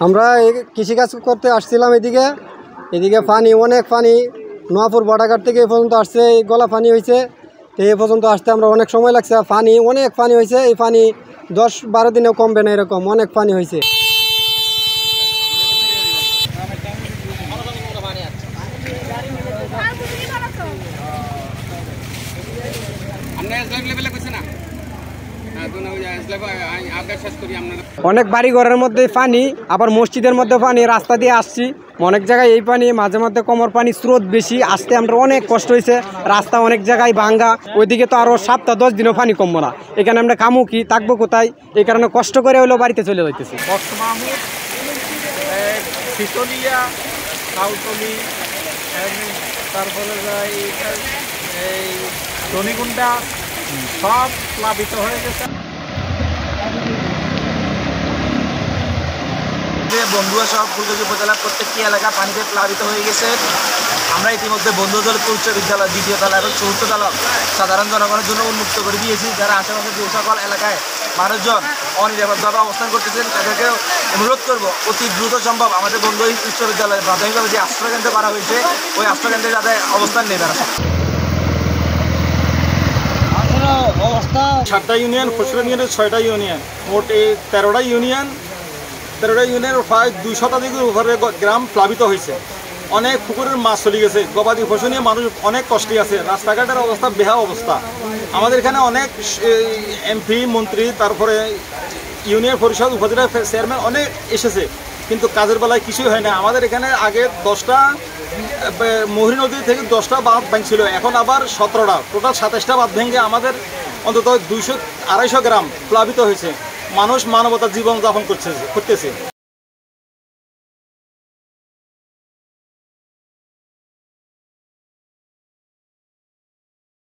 আমরা কৃষিকাজ করতে আসছিলাম এদিকে পানি অনেক পানি নোয়াপুর বর্ডারঘাট থেকে এ পর্যন্ত আসছে, এই গলা পানি হয়েছে। তো এ পর্যন্ত আসতে আমরা অনেক সময় লাগছে। পানি অনেক পানি হয়েছে, এই পানি 10-12 দিনেও কমবে না, এরকম অনেক পানি হয়েছে। অনেক বাড়ি ঘরের মধ্যে পানি, আবার মসজিদের মধ্যে পানি, রাস্তা দিয়ে আসছি অনেক জায়গায় এই পানি, মাঝে মধ্যে কোমর পানি স্রোত বেশি, আসতে আমরা অনেক কষ্ট হয়েছে। রাস্তা অনেক জায়গায় ভাঙ্গা, ওইদিকে তো আরও 7-10 দিনও পানি কমবো না। এখানে আমরা কামু কি থাকবো কোথায়, এই কারণে কষ্ট করে হলেও বাড়িতে চলে যাইতেছি। তারপরে এই ধনিগুন্ডা সব প্লাবিত হয়ে গেছে। বন্ধুয়া সহ ফুলগাজী উপজেলার প্রত্যেকটি এলাকা পানিতে প্লাবিত হয়ে গেছে। আমরা ইতিমধ্যে বন্ধুদলপুর উচ্চ বিদ্যালয় দ্বিতীয় তলা এবং চতুর্থ তলা সাধারণ জনগণের জন্য উন্মুক্ত করে দিয়েছি। যারা আশেপাশে যে সকল এলাকায় মানুষজন অনিরাপদভাবে অবস্থান করতেছেন তাদেরকে অনুরোধ করব অতি দ্রুত সম্ভব আমাদের বন্ধু উচ্চ বিদ্যালয়ে প্রাথমিকভাবে যে আশ্রয়কেন্দ্র করা হয়েছে ওই আশ্রয়কেন্দ্রে যাতে অবস্থান নেই তারা। 7টা ইউনিয়ন, ফসল ইউনিয়নের 6টা ইউনিয়ন, মোট এই 13টা ইউনিয়নের প্রায় 2 শতাধিকের উপরে গ্রাম প্লাবিত হয়েছে। অনেক পুকুরের মাছ চলে গেছে, গবাদি পশু নিয়ে মানুষ অনেক কষ্টে আছে। রাস্তাঘাটের অবস্থা বেহা অবস্থা। আমাদের এখানে অনেক এমপি মন্ত্রী, তারপরে ইউনিয়ন পরিষদ উপজেলা চেয়ারম্যান অনেক এসেছে, কিন্তু কাজের বেলায় কিছুই হয় না। আমাদের এখানে আগে 10টা মহিলা নদী থেকে 10টা বাঁধ ভাঙছিল, এখন আবার 17টা, টোটাল 27টা বাঁধ ভেঙে আমাদের অন্তত 200-250 গ্রাম প্লাবিত হয়েছে। মানুষ মানবতার জীবনযাপন করতেছে।